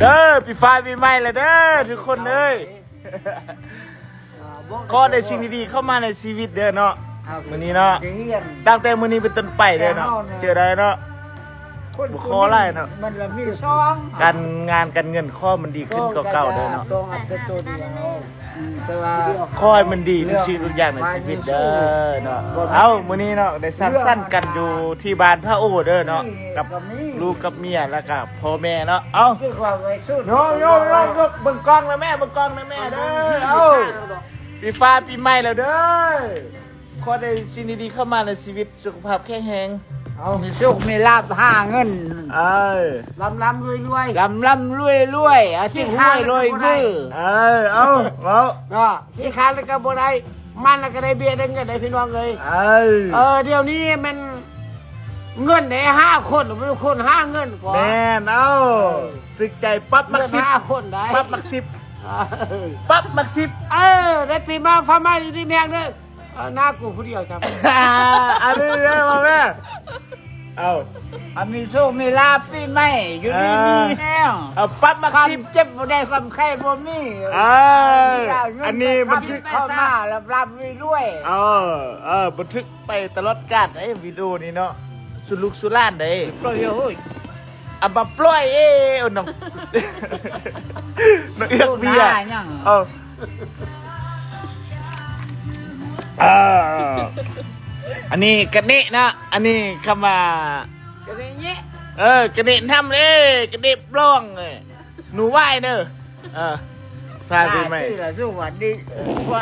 เด้อปีฟ้าปีใหม่เลยเด้อทุกคนเลยก็ได้สิ่งดีๆเข้ามาในชีวิตเด้อเนาะมื้อนี้เนาะตั้งแต่มื้อนี้เป็นต้นไปเด้อเนาะเจอได้เนาะบุคอไล่เนาะ มันละมีช่อง การงานการเงินข้อมันดีขึ้นกว่าเก่าเด้อเนาะ ต้องอัดตัวเดียวแต่ว่า ข้อยมันดีทุกชีวิตทุกอย่างในชีวิตเด้อเนาะเอ้ามื้อนี้เนาะได้สั้นกันอยู่ที่บ้านพระโอเด้อเนาะกับลูกกับเมียแล้วก็พ่อแม่เนาะเอ้า คือความไว้สู้ โยเบิ่งกล้องนะแม่เบิ่งกล้องนะแม่เด้อเอ้าปีฟ้าปีใหม่แล้วเด้อขอได้สิ่งดีๆเข้ามาในชีวิตสุขภาพแข็งแรง เอามีโชคมีลาภหาเงิน เอ้ย ลำรวยลำรวยอาชีพรวยมือ เอาเนาะที่ค้าแล้วก็บ่ได้มันแล้วก็ได้เบี้ยได้เงินได้พี่น้องเลย เดี๋ยวนี้มันเงินได้5 คนไม่รู้คน5เงินก่อน แม่นเอาตึกใจปั๊บมักสิบ 5 คนได้ ปั๊บมักสิบปั๊บมักสิบ ได้ปีมาฟ้ามาอยู่ที่แมงเด้อหน้ากูผู้เดียวครับ อันนี้ได้มาแม่เอา มีโชคมีลาภปีใหม่อยู่ดีมีแห้ง เอาปั๊บมัก ความ สิบ เจ็บบ่ได้ความไข้บ่มี อันนี้บันทึก เข้ามารับรวย บันทึกไปตลอดกาลไอ้วิดีโอนี้เนาะสุลุกสุล่านเด้ โปรยโอ้ย เอามาปล่อยน้องน้องเอื้อกเบียร์อันนี้กระเนะนะอันนี้คำว่า ก็ได้เงี้ย กระเนะทำเลยกระเนะปล้องหนูไหวเนอะฟาไปไหม สวัสดีไหว